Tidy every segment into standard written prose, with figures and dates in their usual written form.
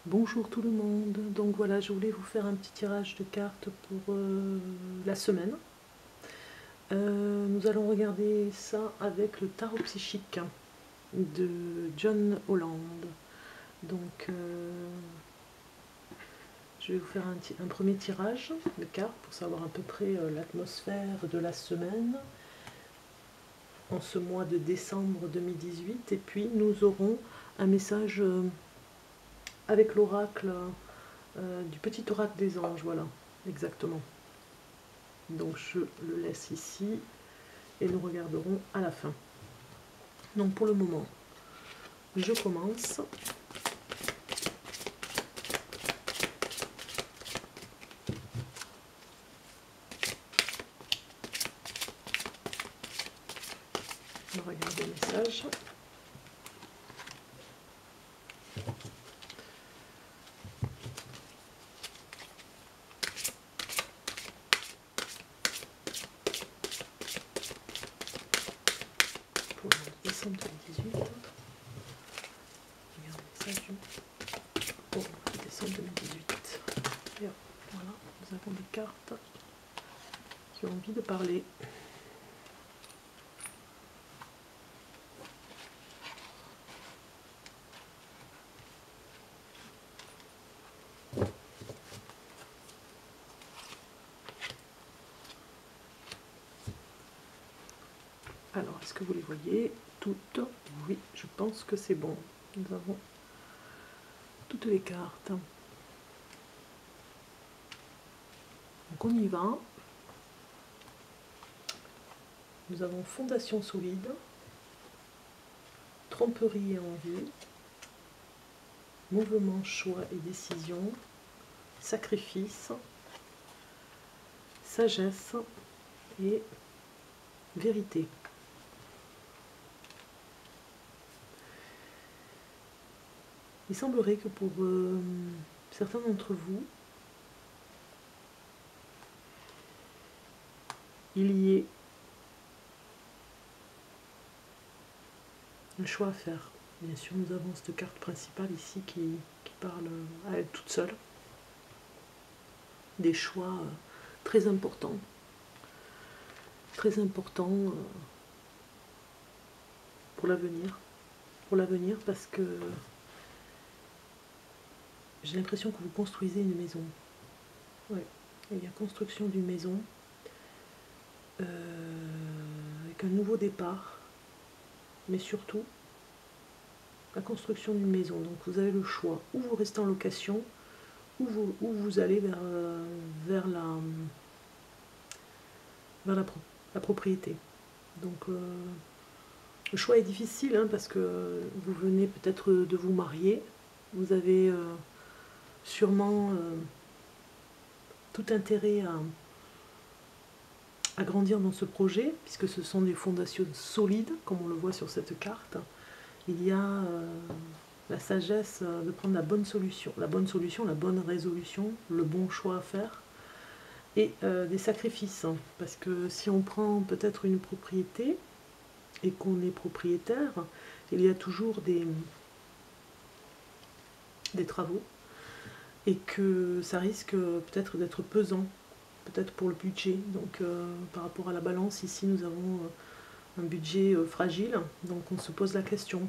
Bonjour tout le monde, donc voilà, je voulais vous faire un petit tirage de cartes pour la semaine. Nous allons regarder ça avec le tarot psychique de John Holland. Donc je vais vous faire un premier tirage de cartes pour savoir à peu près l'atmosphère de la semaine en ce mois de décembre 2018. Et puis nous aurons un message avec l'oracle du petit oracle des anges, voilà, exactement. Donc je le laisse ici et nous regarderons à la fin. Donc pour le moment, je commence. On va regarder le message. Pour le décembre 2018. Regardez le message pour le décembre 2018. Et voilà, nous avons des cartes qui ont envie de parler. Alors, est-ce que vous les voyez toutes? Oui, je pense que c'est bon. Nous avons toutes les cartes. Donc on y va. Nous avons fondation solide, tromperie et envie, mouvement, choix et décision, sacrifice, sagesse et vérité. Il semblerait que pour certains d'entre vous, il y ait un choix à faire. Bien sûr, nous avons cette carte principale ici qui parle à elle toute seule. Des choix très importants. Très importants pour l'avenir. Pour l'avenir parce que j'ai l'impression que vous construisez une maison. Ouais. Il y a construction d'une maison avec un nouveau départ, mais surtout la construction d'une maison. Donc vous avez le choix, ou vous restez en location, ou vous allez vers la propriété. Donc le choix est difficile hein, parce que vous venez peut-être de vous marier, vous avez sûrement tout intérêt à grandir dans ce projet, puisque ce sont des fondations solides, comme on le voit sur cette carte. Il y a la sagesse de prendre la bonne solution, la bonne résolution, le bon choix à faire, et des sacrifices. Parce que si on prend peut-être une propriété et qu'on est propriétaire, il y a toujours des travaux, et que ça risque peut-être d'être pesant, peut-être pour le budget. Donc par rapport à la balance, ici nous avons un budget fragile, donc on se pose la question.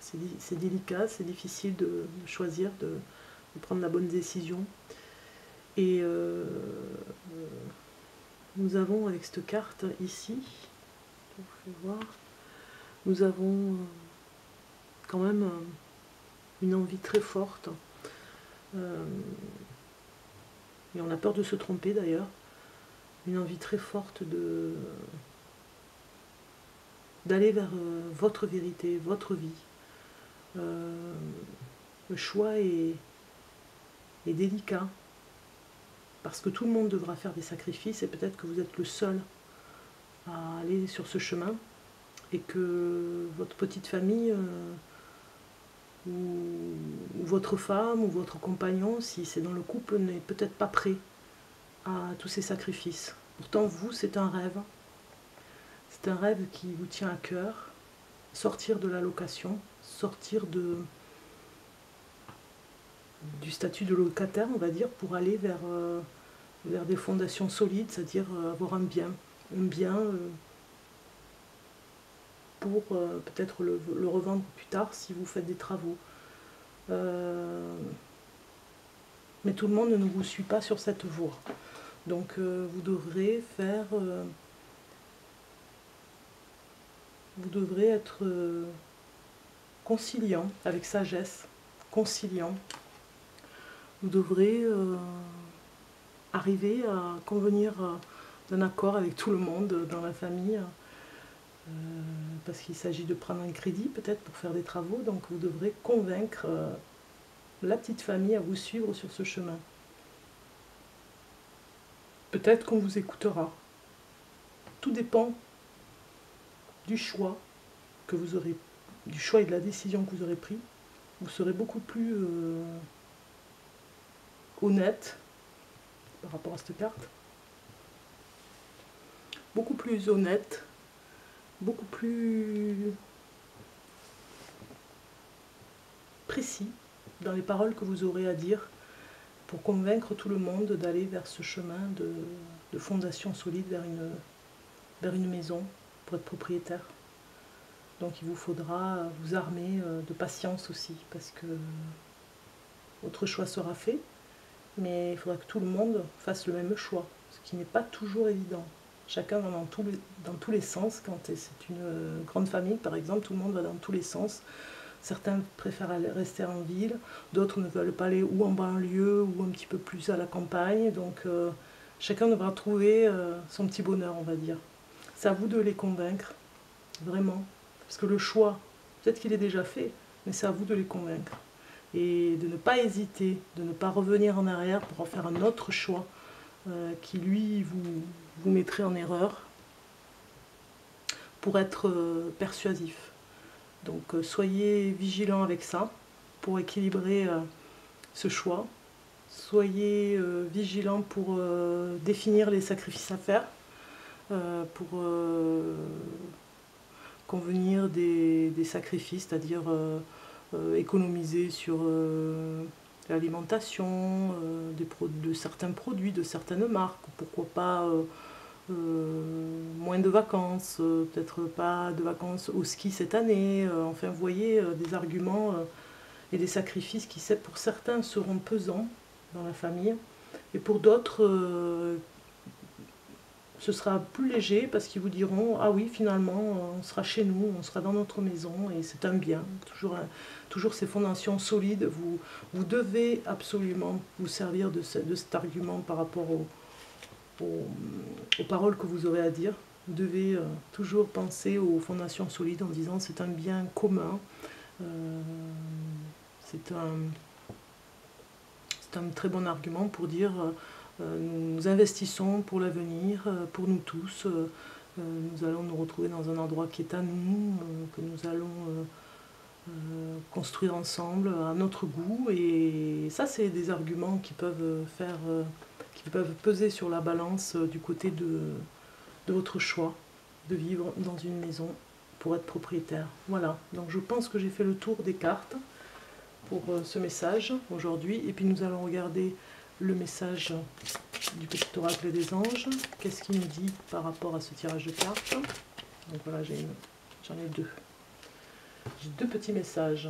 C'est délicat, c'est difficile de choisir, de prendre la bonne décision. Et nous avons avec cette carte ici, je vous fais voir, nous avons quand même une envie très forte. Et on a peur de se tromper d'ailleurs. Une envie très forte d'aller vers votre vérité, votre vie. Le choix est délicat, parce que tout le monde devra faire des sacrifices, et peut-être que vous êtes le seul à aller sur ce chemin, et que votre petite famille, ou votre femme, ou votre compagnon, si c'est dans le couple, n'est peut-être pas prêt à tous ces sacrifices. Pourtant, vous, c'est un rêve. C'est un rêve qui vous tient à cœur. Sortir de la location, sortir statut de locataire, on va dire, pour aller vers des fondations solides, c'est-à-dire avoir un bien pour peut-être le revendre plus tard si vous faites des travaux. Mais tout le monde ne vous suit pas sur cette voie. Donc vous devrez être conciliant, avec sagesse, conciliant. Vous devrez arriver à convenir d'un accord avec tout le monde dans la famille, parce qu'il s'agit de prendre un crédit peut-être pour faire des travaux, donc vous devrez convaincre la petite famille à vous suivre sur ce chemin. Peut-être qu'on vous écoutera. Tout dépend du choix que vous aurez, du choix et de la décision que vous aurez pris. Vous serez beaucoup plus honnête par rapport à cette carte. Beaucoup plus honnête, beaucoup plus précis dans les paroles que vous aurez à dire pour convaincre tout le monde d'aller vers ce chemin de fondation solide, vers une maison pour être propriétaire. Donc il vous faudra vous armer de patience aussi, parce que votre choix sera fait, mais il faudra que tout le monde fasse le même choix, ce qui n'est pas toujours évident. Chacun va dans tous les sens. Quand c'est une grande famille, par exemple, tout le monde va dans tous les sens. Certains préfèrent rester en ville, d'autres ne veulent pas aller ou en banlieue ou un petit peu plus à la campagne. Donc chacun devra trouver son petit bonheur, on va dire. C'est à vous de les convaincre, vraiment. Parce que le choix, peut-être qu'il est déjà fait, mais c'est à vous de les convaincre. Et de ne pas hésiter, de ne pas revenir en arrière pour en faire un autre choix qui, lui, vous mettrait en erreur pour être persuasif. Donc soyez vigilants avec ça pour équilibrer ce choix. Soyez vigilants pour définir les sacrifices à faire, pour convenir des sacrifices, c'est-à-dire économiser sur l'alimentation, de certains produits, de certaines marques, pourquoi pas moins de vacances, peut-être pas de vacances au ski cette année, enfin vous voyez des arguments et des sacrifices qui pour certains seront pesants dans la famille, et pour d'autres ce sera plus léger parce qu'ils vous diront ah oui finalement on sera chez nous, on sera dans notre maison et c'est un bien, toujours ces fondations solides. Vous devez absolument vous servir de cet argument par rapport aux paroles que vous aurez à dire. Vous devez toujours penser aux fondations solides en disant c'est un bien commun, c'est un très bon argument pour dire nous investissons pour l'avenir, pour nous tous, nous allons nous retrouver dans un endroit qui est à nous, que nous allons construire ensemble à notre goût. Et ça c'est des arguments qui peuvent peser sur la balance du côté de votre choix de vivre dans une maison pour être propriétaire. Voilà, donc je pense que j'ai fait le tour des cartes pour ce message aujourd'hui, et puis nous allons regarder le message du petit oracle des anges. Qu'est-ce qu'il nous dit par rapport à ce tirage de cartes? Donc voilà, j'en ai deux. J'ai deux petits messages.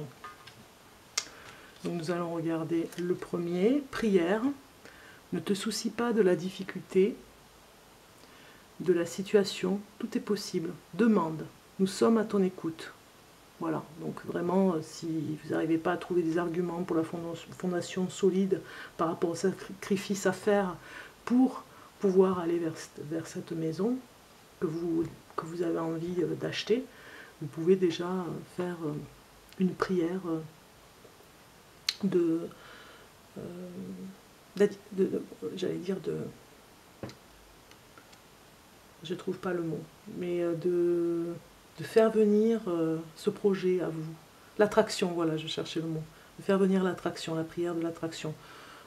Donc nous allons regarder le premier, prière. Ne te soucie pas de la difficulté, de la situation, tout est possible. Demande, nous sommes à ton écoute. Voilà, donc vraiment, si vous n'arrivez pas à trouver des arguments pour la fondation solide par rapport au sacrifice à faire pour pouvoir aller vers cette maison que vous avez envie d'acheter, vous pouvez déjà faire une prière je trouve pas le mot, mais de faire venir ce projet à vous. L'attraction, voilà, je cherchais le mot. De faire venir l'attraction, la prière de l'attraction.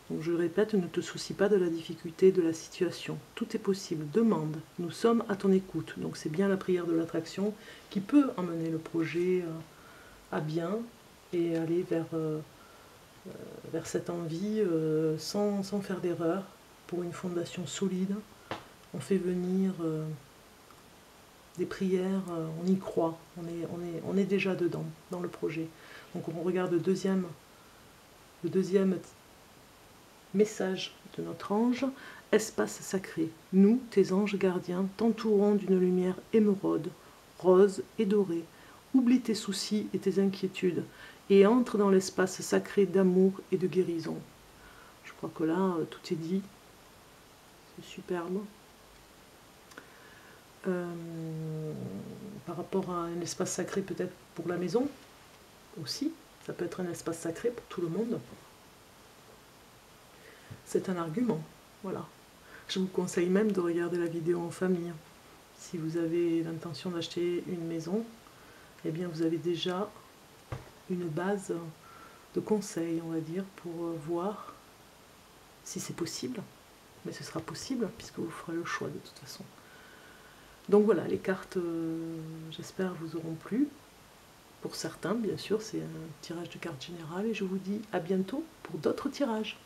Donc je répète, ne te soucie pas de la difficulté, de la situation. Tout est possible, demande, nous sommes à ton écoute. Donc c'est bien la prière de l'attraction qui peut emmener le projet à bien et aller vers vers cette envie sans faire d'erreur, pour une fondation solide. On fait venir des prières, on y croit, on est déjà dedans, dans le projet. Donc on regarde le deuxième message de notre ange. Espace sacré, nous, tes anges gardiens, t'entourons d'une lumière émeraude, rose et dorée. Oublie tes soucis et tes inquiétudes et entre dans l'espace sacré d'amour et de guérison. Je crois que là, tout est dit. C'est superbe. Par rapport à un espace sacré peut-être pour la maison aussi, ça peut être un espace sacré pour tout le monde. C'est un argument, voilà. Je vous conseille même de regarder la vidéo en famille. Si vous avez l'intention d'acheter une maison, eh bien vous avez déjà une base de conseils, on va dire, pour voir si c'est possible. Mais ce sera possible puisque vous ferez le choix de toute façon. Donc voilà, les cartes, j'espère, vous auront plu. Pour certains, bien sûr, c'est un tirage de cartes générales et je vous dis à bientôt pour d'autres tirages.